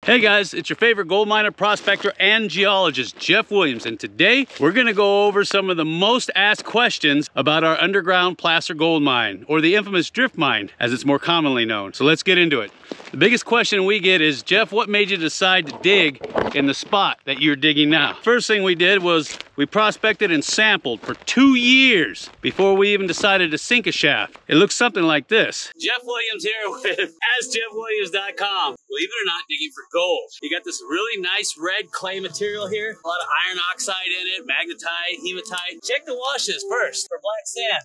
Hey guys, it's your favorite gold miner, prospector, and geologist, Jeff Williams, and today we're gonna go over some of the most asked questions about our underground placer gold mine, or the infamous drift mine, as it's more commonly known. So let's get into it. The biggest question we get is, Jeff, what made you decide to dig in the spot that you're digging now? First thing we did was we prospected and sampled for 2 years before we even decided to sink a shaft. It looks something like this. Jeff Williams here with askjeffwilliams.com. Believe it or not, digging for gold. You got this really nice red clay material here, a lot of iron oxide in it, magnetite, hematite. Check the washes first for black sand.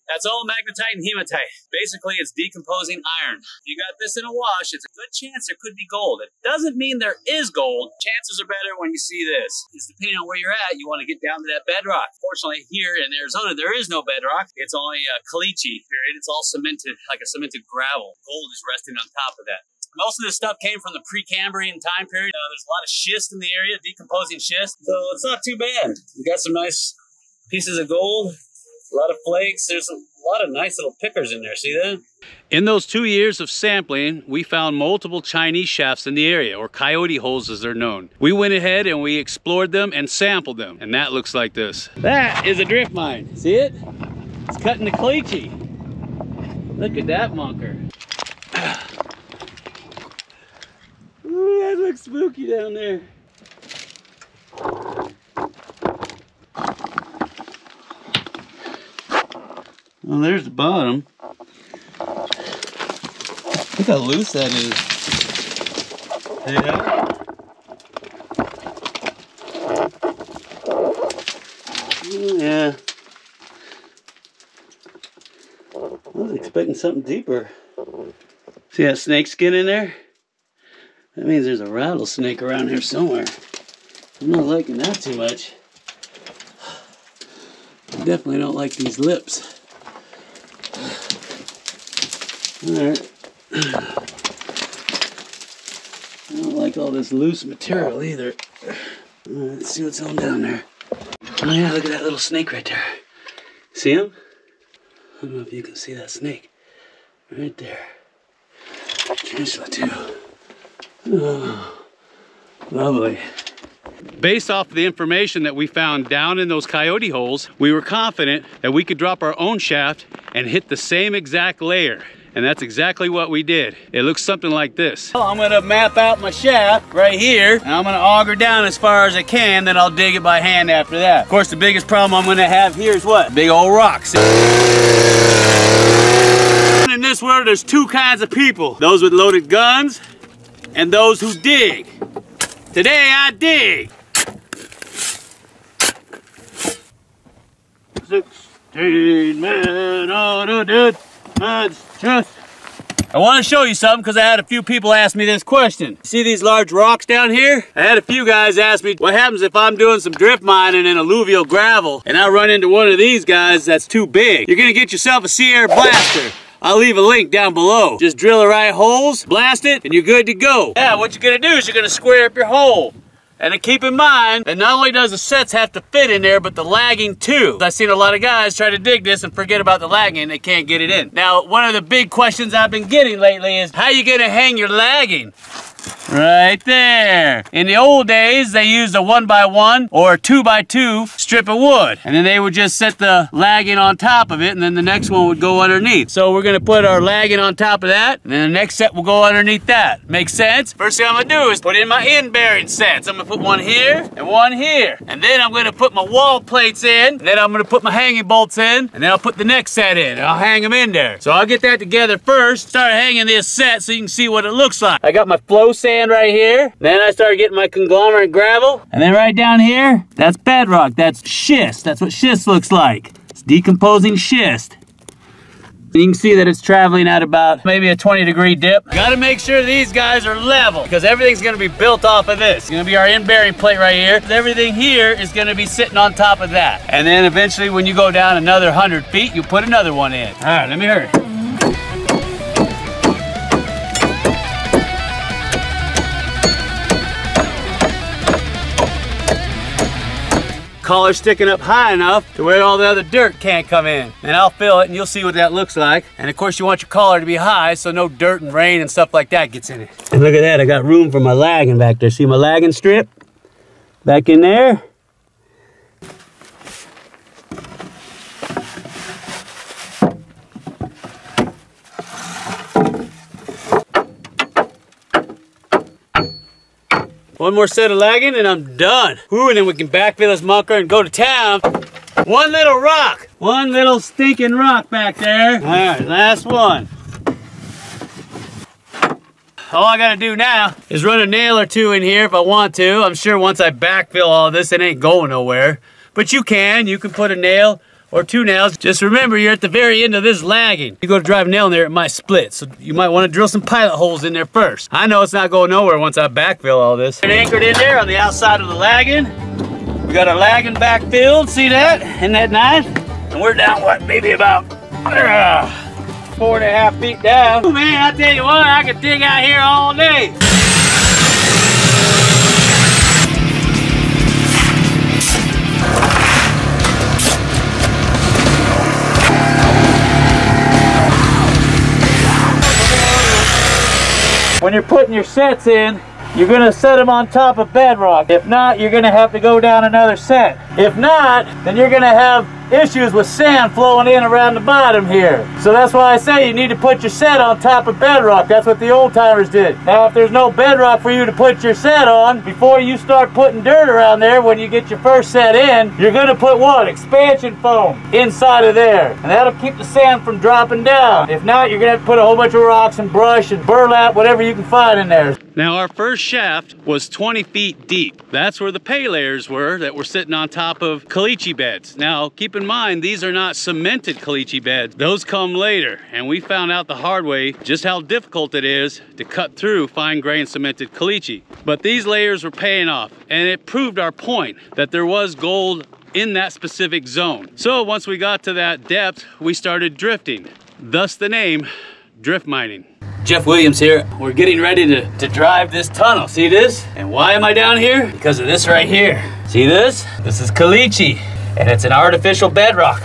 That's all magnetite and hematite. Basically, it's decomposing iron. If you got this in a wash, it's a good chance there could be gold. It doesn't mean there is gold. Chances are better when you see this. It's depending on where you're at, you want to get down to that bedrock. Fortunately, here in Arizona, there is no bedrock. It's only a caliche period. It's all cemented, like a cemented gravel. Gold is resting on top of that. Most of this stuff came from the Precambrian time period. There's a lot of schist in the area, decomposing schist. So it's not too bad. We got some nice pieces of gold. A lot of flakes. There's a lot of nice little pickers in there. See that? In those 2 years of sampling, we found multiple Chinese shafts in the area, or coyote holes as they're known. We went ahead and we explored them and sampled them, and that looks like this. That is a drift mine. See it? It's cutting the caliche. Look at that bunker. Ooh, that looks spooky down there. Well, there's the bottom. Look how loose that is. Yeah. Yeah. I was expecting something deeper. See that snake skin in there? That means there's a rattlesnake around here somewhere. I'm not liking that too much. I definitely don't like these lips. Alright. I don't like all this loose material either. Let's see what's on down there. Oh yeah, look at that little snake right there. See him? I don't know if you can see that snake. Right there. Tarantula too. Oh, lovely. Based off of the information that we found down in those coyote holes, we were confident that we could drop our own shaft and hit the same exact layer. And that's exactly what we did. It looks something like this. Well, I'm gonna map out my shaft right here, and I'm gonna auger down as far as I can, then I'll dig it by hand after that. Of course, the biggest problem I'm gonna have here is what? Big old rocks. In this world, there's two kinds of people. Those with loaded guns, and those who dig. Today, I dig. 16 men on a dead man's chest. I want to show you something because I had a few people ask me this question. See these large rocks down here? I had a few guys ask me, what happens if I'm doing some drift mining in alluvial gravel and I run into one of these guys that's too big? You're going to get yourself a sea air blaster. I'll leave a link down below. Just drill the right holes, blast it, and you're good to go. Yeah, what you're going to do is you're going to square up your hole. And to keep in mind that not only does the sets have to fit in there, but the lagging too. I've seen a lot of guys try to dig this and forget about the lagging and they can't get it in. Now, one of the big questions I've been getting lately is, how are you gonna hang your lagging? Right there. In the old days, they used a 1x1 or a 2x2 strip of wood. And then they would just set the lagging on top of it, and then the next one would go underneath. So we're gonna put our lagging on top of that, and then the next set will go underneath that. Make sense? First thing I'm gonna do is put in my end bearing sets. I'm gonna put one here and one here. And then I'm gonna put my wall plates in, and then I'm gonna put my hanging bolts in, and then I'll put the next set in, and I'll hang them in there. So I'll get that together first, start hanging this set so you can see what it looks like. I got my flow sand right here. Then I started getting my conglomerate gravel. And then right down here, that's bedrock. That's schist. That's what schist looks like. It's decomposing schist. You can see that it's traveling at about maybe a 20-degree dip. Got to make sure these guys are level because everything's going to be built off of this. It's going to be our end bearing plate right here. Everything here is going to be sitting on top of that. And then eventually when you go down another 100 feet, you put another one in. All right, let me hurry. collar sticking up high enough to where all the other dirt can't come in. And I'll fill it and you'll see what that looks like. And of course you want your collar to be high so no dirt and rain and stuff like that gets in it. And look at that, I got room for my lagging back there. See my lagging strip? Back in there. One more set of lagging and I'm done. Ooh, and then we can backfill this mucker and go to town. One little rock. One little stinking rock back there. All right, last one. All I gotta do now is run a nail or two in here if I want to. I'm sure once I backfill all this, it ain't going nowhere. But you can put a nail or two nails. Just remember, you're at the very end of this lagging. You go to drive a nail in there, it might split. So you might want to drill some pilot holes in there first. I know it's not going nowhere once I backfill all this. It's anchored in there on the outside of the lagging. We got our lagging backfilled, see that? Isn't that nice? And we're down, what, maybe about 4.5 feet down. Oh man, I tell you what, I could dig out here all day. When you're putting your sets in, you're gonna set them on top of bedrock. If not, you're gonna have to go down another set. If not, then you're gonna have issues with sand flowing in around the bottom here. So that's why I say you need to put your set on top of bedrock. That's what the old timers did. Now, if there's no bedrock for you to put your set on, before you start putting dirt around there, when you get your first set in, you're gonna put what? Expansion foam inside of there. And that'll keep the sand from dropping down. If not, you're gonna have to put a whole bunch of rocks and brush and burlap, whatever you can find in there. Now, our first shaft was 20 feet deep. That's where the pay layers were that were sitting on top of caliche beds. Now, keep in mind, these are not cemented caliche beds. Those come later, and we found out the hard way just how difficult it is to cut through fine grain cemented caliche. But these layers were paying off, and it proved our point that there was gold in that specific zone. So once we got to that depth, we started drifting, thus the name drift mining. Jeff Williams here. We're getting ready to drive this tunnel. See this? And why am I down here? Because of this right here. See this? This is caliche, and it's an artificial bedrock.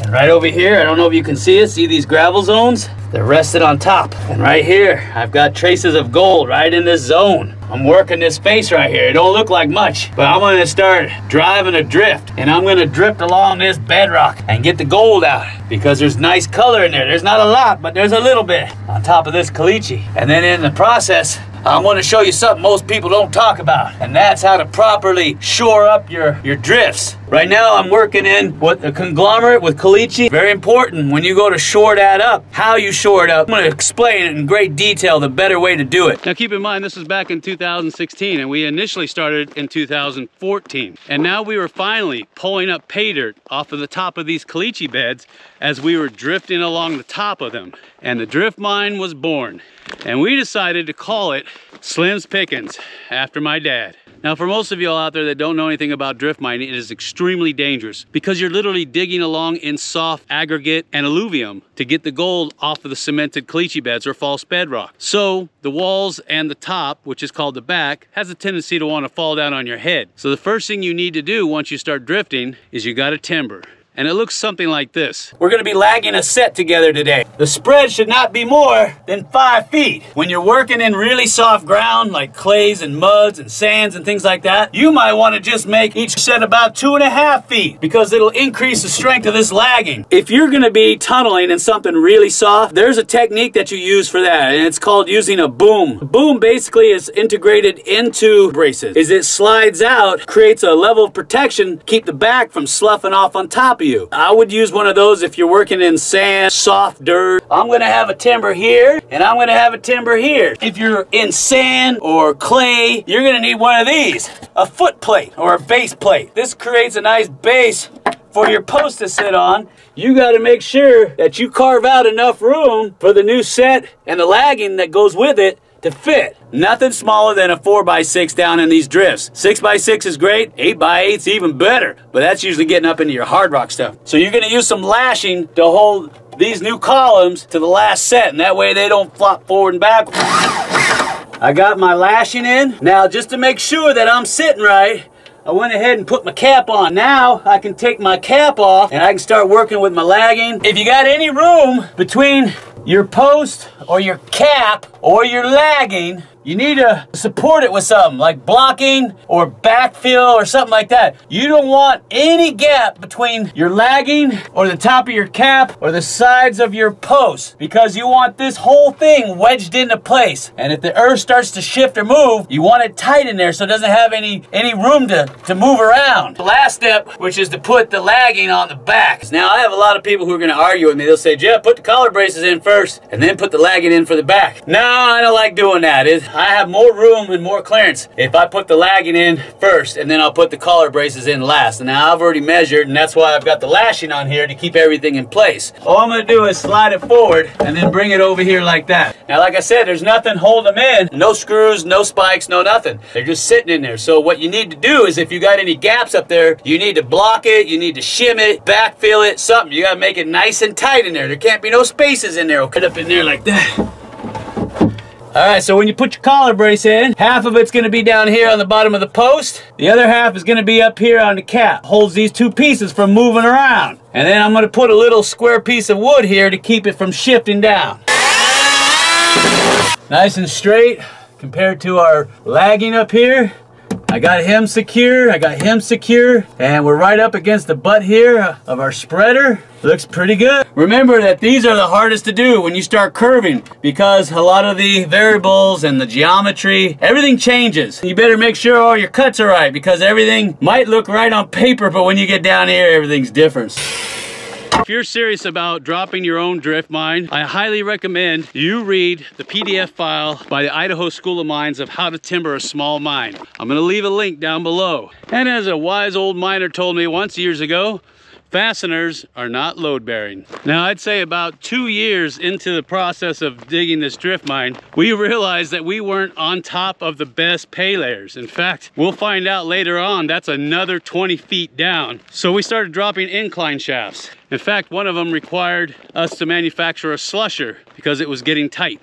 And right over here, I don't know if you can see it, see these gravel zones? They're rested on top. And right here, I've got traces of gold right in this zone. I'm working this space right here. It don't look like much, but I'm gonna start driving a drift, and I'm gonna drift along this bedrock and get the gold out, because there's nice color in there. There's not a lot, but there's a little bit on top of this caliche. And then in the process, I'm gonna show you something most people don't talk about, and that's how to properly shore up your drifts. Right now I'm working in what a conglomerate with caliche. Very important when you go to shore that up, how you shore it up. I'm gonna explain it in great detail, the better way to do it. Now keep in mind, this was back in 2016, and we initially started in 2014. And now we were finally pulling up pay dirt off of the top of these caliche beds as we were drifting along the top of them. And the drift mine was born. And we decided to call it Slim's Pickens, after my dad. Now, for most of y'all out there that don't know anything about drift mining, it is extremely dangerous because you're literally digging along in soft aggregate and alluvium to get the gold off of the cemented caliche beds or false bedrock. So the walls and the top, which is called the back, has a tendency to want to fall down on your head. So the first thing you need to do once you start drifting is you got to timber. And it looks something like this. We're gonna be lagging a set together today. The spread should not be more than 5 feet. When you're working in really soft ground like clays and muds and sands and things like that, you might wanna just make each set about 2.5 feet because it'll increase the strength of this lagging. If you're gonna be tunneling in something really soft, there's a technique that you use for that, and it's called using a boom. A boom basically is integrated into braces. As it slides out, creates a level of protection, keep the back from sloughing off on top of you. I would use one of those if you're working in sand, soft dirt. I'm gonna have a timber here, and I'm gonna have a timber here. If you're in sand or clay, you're gonna need one of these, a foot plate or a base plate. This creates a nice base for your post to sit on. You gotta make sure that you carve out enough room for the new set and the lagging that goes with it to fit. Nothing smaller than a 4x6 down in these drifts. 6x6 is great, 8x8's even better, but that's usually getting up into your hard rock stuff. So you're gonna use some lashing to hold these new columns to the last set, and that way they don't flop forward and back. I got my lashing in. Now, just to make sure that I'm sitting right, I went ahead and put my cap on. Now I can take my cap off and I can start working with my lagging. If you got any room between your post or your cap or your lagging, you need to support it with something like blocking or backfill or something like that. You don't want any gap between your lagging or the top of your cap or the sides of your post, because you want this whole thing wedged into place. And if the earth starts to shift or move, you want it tight in there so it doesn't have any room to move around. The last step, which is to put the lagging on the back. Now I have a lot of people who are gonna argue with me. They'll say, Jeff, put the collar braces in first and then put the lagging in for the back. No, I don't like doing that. I have more room and more clearance if I put the lagging in first and then I'll put the collar braces in last. And now I've already measured, and that's why I've got the lashing on here to keep everything in place. All I'm gonna do is slide it forward and then bring it over here like that. Now, like I said, there's nothing holding them in. No screws, no spikes, no nothing. They're just sitting in there. So what you need to do is, if you got any gaps up there, you need to block it, you need to shim it, backfill it, something. You gotta make it nice and tight in there. There can't be no spaces in there. We'll cut up in there like that. All right, so when you put your collar brace in, half of it's gonna be down here on the bottom of the post. The other half is gonna be up here on the cap. Holds these two pieces from moving around. And then I'm gonna put a little square piece of wood here to keep it from shifting down. Nice and straight compared to our lagging up here. I got him secure, and we're right up against the butt here of our spreader. Looks pretty good. Remember that these are the hardest to do when you start curving, because a lot of the variables and the geometry, everything changes. You better make sure all your cuts are right, because everything might look right on paper, but when you get down here, everything's different. If you're serious about dropping your own drift mine, I highly recommend you read the PDF file by the Idaho School of Mines of How to Timber a Small Mine. I'm gonna leave a link down below. And as a wise old miner told me once years ago, fasteners are not load bearing. Now, I'd say about 2 years into the process of digging this drift mine, we realized that we weren't on top of the best pay layers. In fact, we'll find out later on that's another 20 feet down. So we started dropping incline shafts. In fact, one of them required us to manufacture a slusher because it was getting tight.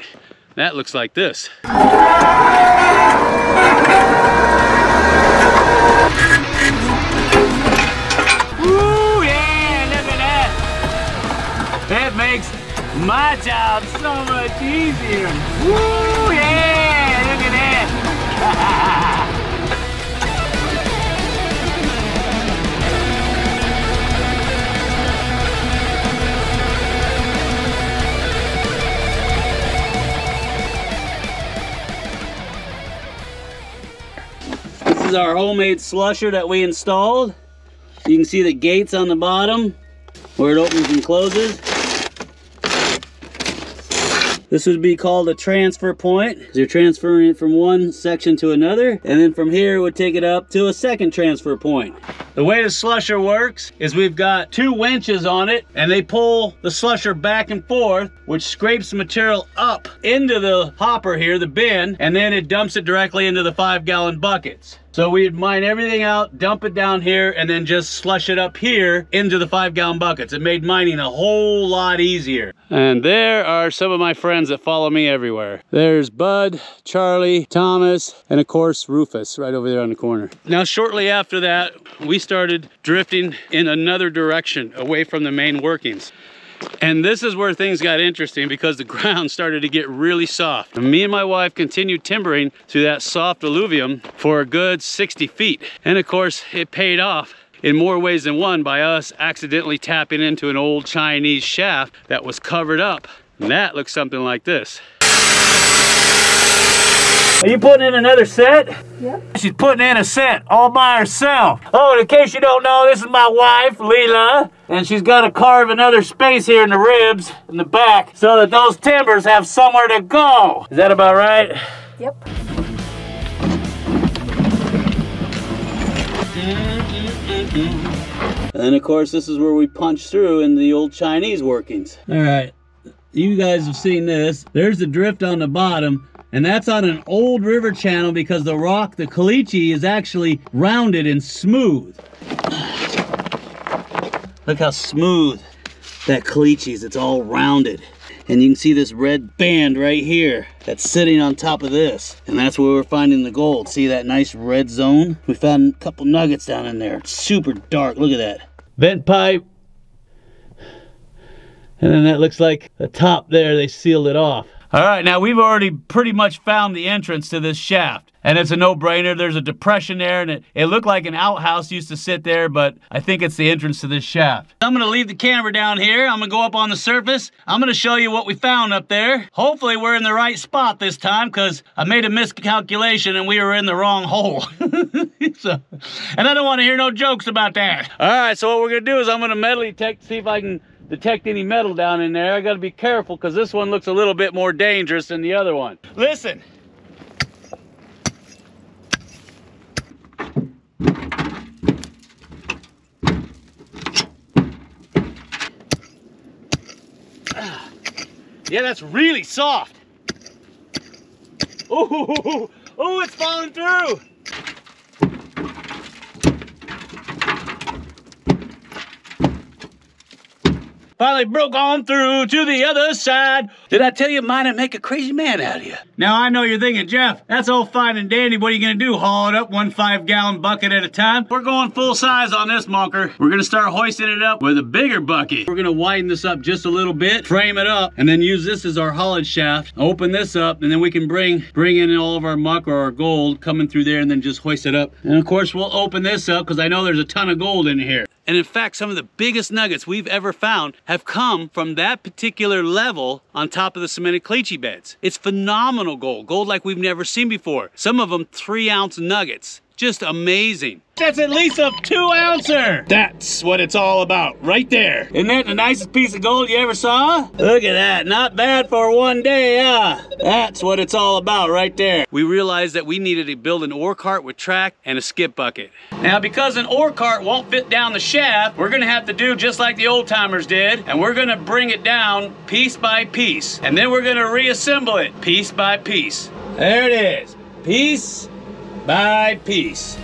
That looks like this. That makes my job so much easier. Woo, yeah, look at that. This is our homemade slusher that we installed. You can see the gates on the bottom where it opens and closes. This would be called a transfer point, because you're transferring it from one section to another, and then from here it would take it up to a second transfer point. The way the slusher works is we've got 2 winches on it, and they pull the slusher back and forth, which scrapes the material up into the hopper here, the bin, and then it dumps it directly into the 5-gallon buckets. So we'd mine everything out, dump it down here, and then just slush it up here into the 5-gallon buckets. It made mining a whole lot easier. And there are some of my friends that follow me everywhere. There's Bud, Charlie, Thomas, and of course Rufus right over there on the corner. Now, shortly after that, we started drifting in another direction away from the main workings. And this is where things got interesting, because the ground started to get really soft. And me and my wife continued timbering through that soft alluvium for a good 60 feet. And of course, it paid off in more ways than one by us accidentally tapping into an old Chinese shaft that was covered up. And that looks something like this. Are you putting in another set? Yep. She's putting in a set all by herself. Oh, in case you don't know, this is my wife, Leela. And she's got to carve another space here in the ribs in the back so that those timbers have somewhere to go. Is that about right? Yep. And of course, this is where we punch through in the old Chinese workings. All right, you guys have seen this. There's the drift on the bottom. And that's on an old river channel because the rock, the caliche, is actually rounded and smooth. Look how smooth that caliche is. It's all rounded. and you can see this red band right here that's sitting on top of this, and that's where we're finding the gold. See that nice red zone? We found a couple nuggets down in there. It's super dark. Look at that. Vent pipe. And then that looks like the top there, they sealed it off. All right, now we've already pretty much found the entrance to this shaft. And it's a no-brainer. There's a depression there, and it looked like an outhouse used to sit there, but I think it's the entrance to this shaft. I'm gonna leave the camera down here. I'm gonna go up on the surface. I'm gonna show you what we found up there. Hopefully we're in the right spot this time, because I made a miscalculation and we were in the wrong hole. And I don't want to hear no jokes about that. All right, so what we're gonna do is I'm gonna metal detect, see if I can detect any metal down in there. I gotta be careful, because this one looks a little bit more dangerous than the other one. Listen. Yeah, that's really soft. Oh, oh, it's falling through. Finally broke on through to the other side. Did I tell you mine'd make a crazy man out of you? Now I know you're thinking, Jeff, that's all fine and dandy. What are you gonna do, haul it up 1 5-gallon bucket at a time? We're going full size on this monker. We're gonna start hoisting it up with a bigger bucket. We're gonna widen this up just a little bit, frame it up, and then use this as our haulage shaft. Open this up, and then we can bring in all of our muck or our gold coming through there, and then just hoist it up. And of course, we'll open this up, because I know there's a ton of gold in here. And in fact, some of the biggest nuggets we've ever found have come from that particular level on top of the cemented caliche beds. It's phenomenal gold, gold like we've never seen before. Some of them 3-ounce nuggets. Just amazing. That's at least a 2-ouncer. That's what it's all about right there. Isn't that the nicest piece of gold you ever saw? Look at that, not bad for one day, huh? That's what it's all about right there. We realized that we needed to build an ore cart with track and a skip bucket. Now, because an ore cart won't fit down the shaft, we're gonna have to do just like the old timers did, and we're gonna bring it down piece by piece, and then we're gonna reassemble it piece by piece. There it is, piece by piece.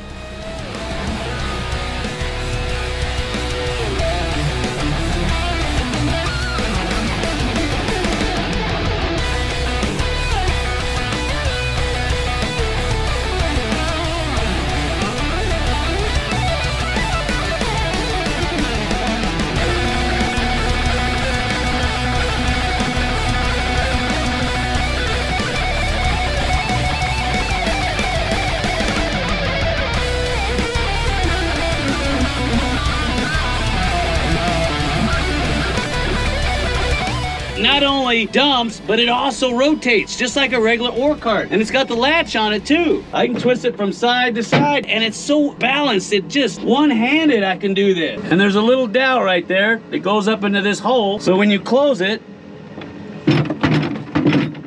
Not only dumps, but it also rotates just like a regular ore cart. And it's got the latch on it too. I can twist it from side to side, and it's so balanced, it just one-handed I can do this. And there's a little dowel right there that goes up into this hole. So when you close it,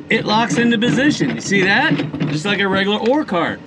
it locks into position. You see that? Just like a regular ore cart.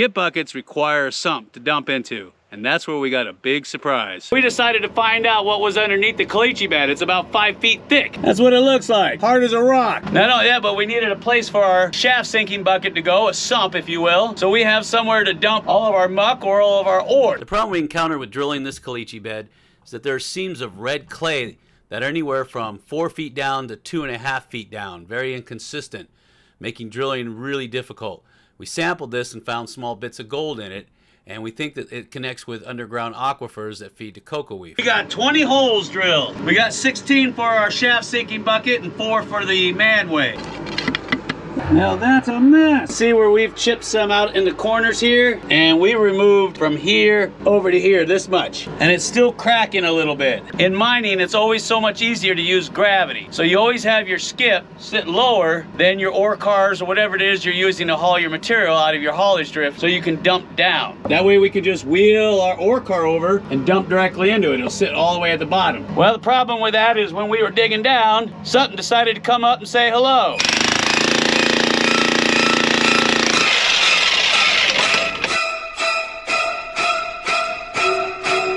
Skip buckets require a sump to dump into. And that's where we got a big surprise. We decided to find out what was underneath the caliche bed. It's about 5 feet thick. That's what it looks like. Hard as a rock. Not only that, but we needed a place for our shaft sinking bucket to go, a sump, if you will. So we have somewhere to dump all of our muck or all of our ore. The problem we encountered with drilling this caliche bed is that there are seams of red clay that are anywhere from 4 feet down to 2.5 feet down. Very inconsistent, making drilling really difficult. We sampled this and found small bits of gold in it, and we think that it connects with underground aquifers that feed to cocoa weave. We got 20 holes drilled. We got 16 for our shaft sinking bucket and 4 for the manway. Now that's a mess. See where we've chipped some out in the corners here? And we removed from here over to here this much. And it's still cracking a little bit. In mining, it's always so much easier to use gravity. So you always have your skip sit lower than your ore cars or whatever it is you're using to haul your material out of your haulage drift so you can dump down. That way we can just wheel our ore car over and dump directly into it. It'll sit all the way at the bottom. Well, the problem with that is when we were digging down, something decided to come up and say hello.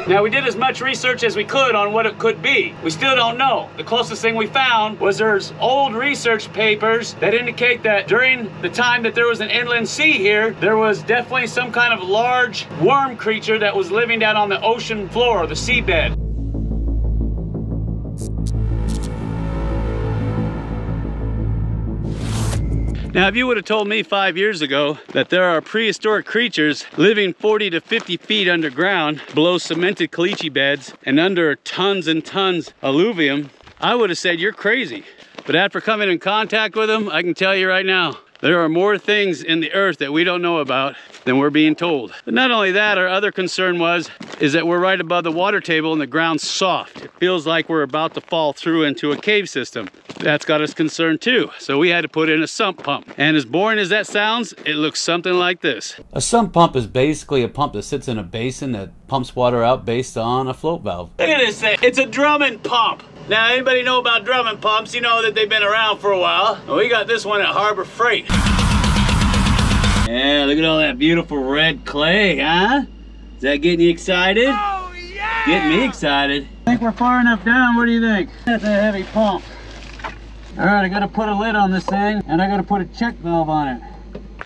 Now, we did as much research as we could on what it could be. We still don't know. The closest thing we found was there's old research papers that indicate that during the time that there was an inland sea here, there was definitely some kind of large worm creature that was living down on the ocean floor, the seabed. Now, if you would have told me 5 years ago that there are prehistoric creatures living 40 to 50 feet underground below cemented caliche beds and under tons and tons of alluvium, I would have said you're crazy. But after coming in contact with them, I can tell you right now, there are more things in the earth that we don't know about than we're being told. But not only that, our other concern is that we're right above the water table and the ground's soft. It feels like we're about to fall through into a cave system. That's got us concerned too. So we had to put in a sump pump. And as boring as that sounds, it looks something like this. A sump pump is basically a pump that sits in a basin that pumps water out based on a float valve. Look at this thing. It's a drumming pump. Now, anybody know about drumming pumps? You know that they've been around for a while. Well, we got this one at Harbor Freight. Yeah, look at all that beautiful red clay, huh? Is that getting you excited? Oh, yeah! Getting me excited. I think we're far enough down. What do you think? That's a heavy pump. All right, I gotta put a lid on this thing, and I gotta put a check valve on it.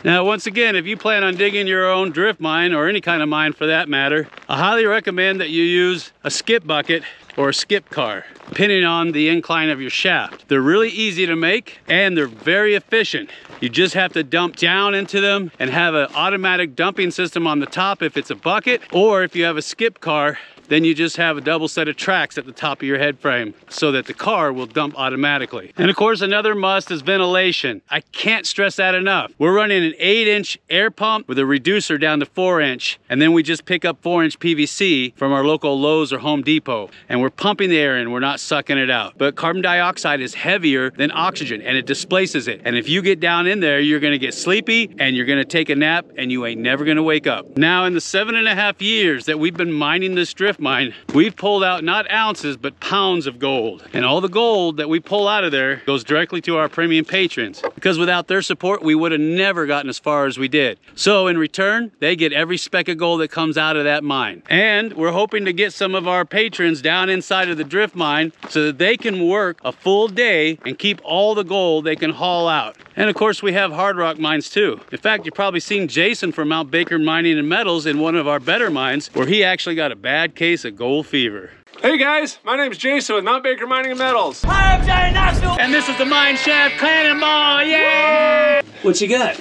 Now, once again, if you plan on digging your own drift mine, or any kind of mine for that matter, I highly recommend that you use a skip bucket or a skip car, depending on the incline of your shaft. They're really easy to make, and they're very efficient. You just have to dump down into them and have an automatic dumping system on the top if it's a bucket, or if you have a skip car, then you just have a double set of tracks at the top of your head frame so that the car will dump automatically. And of course, another must is ventilation. I can't stress that enough. We're running an 8-inch air pump with a reducer down to 4-inch, and then we just pick up 4-inch PVC from our local Lowe's or Home Depot, and we're pumping the air in, we're not sucking it out. But carbon dioxide is heavier than oxygen, and it displaces it. And if you get down in there, you're gonna get sleepy, and you're gonna take a nap, and you ain't never gonna wake up. Now, in the 7.5 years that we've been mining this drift mine, we've pulled out not ounces but pounds of gold, and all the gold that we pull out of there goes directly to our premium patrons, because without their support we would have never gotten as far as we did. So in return, they get every speck of gold that comes out of that mine, and we're hoping to get some of our patrons down inside of the drift mine so that they can work a full day and keep all the gold they can haul out. And of course, we have hard rock mines too. In fact, you've probably seen Jason from Mount Baker Mining and Metals in one of our better mines where he actually got a bad case of gold fever. Hey guys, my name's Jason with Mount Baker Mining and Metals. Hi, I'm Johnny Knoxville. And this is the Mine Shaft Cannonball, yeah! What you got?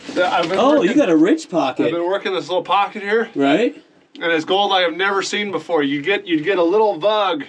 You got a rich pocket. I've been working this little pocket here. Right. And it's gold I have never seen before. You'd get a little vug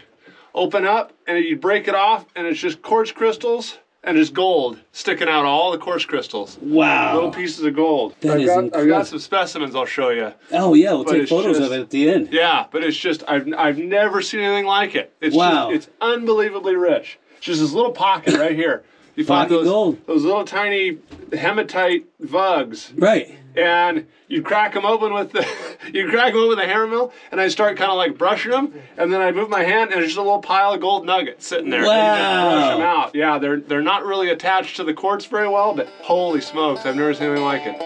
open up and you'd break it off and it's just quartz crystals and it's gold sticking out, all the quartz crystals. Wow. Little pieces of gold. I've got some specimens I'll show you. Oh yeah, we'll take photos of it at the end. Yeah, but it's just, I've never seen anything like it. It's wow. It's unbelievably rich. It's just this little pocket right here. You find those little tiny hematite vugs. Right. And you'd crack them open with the hammer mill, and I'd start kind of like brushing them, and then I'd move my hand, and there's just a little pile of gold nuggets sitting there. Wow. And you just brush them out. Yeah, they're not really attached to the quartz very well, but holy smokes, I've never seen anything like it.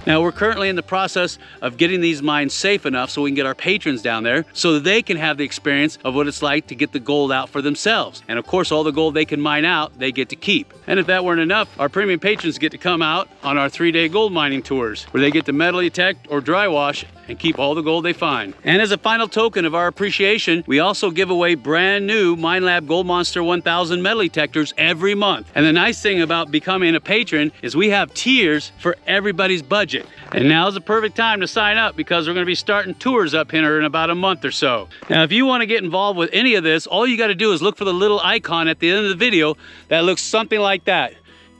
Now we're currently in the process of getting these mines safe enough so we can get our patrons down there so that they can have the experience of what it's like to get the gold out for themselves. And of course, all the gold they can mine out, they get to keep. And if that weren't enough, our premium patrons get to come out on our 3-day gold mining tours where they get to metal detect or dry wash and keep all the gold they find. And as a final token of our appreciation, we also give away brand new Minelab Gold Monster 1000 metal detectors every month. And the nice thing about becoming a patron is we have tiers for everybody's budget. And now's the perfect time to sign up because we're going to be starting tours up here in about a month or so. Now, if you want to get involved with any of this, all you got to do is look for the little icon at the end of the video that looks something like that.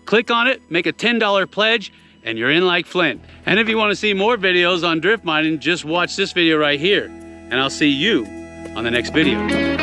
Click on it, make a $10 pledge, and you're in like Flint. And if you want to see more videos on drift mining, just watch this video right here. And I'll see you on the next video.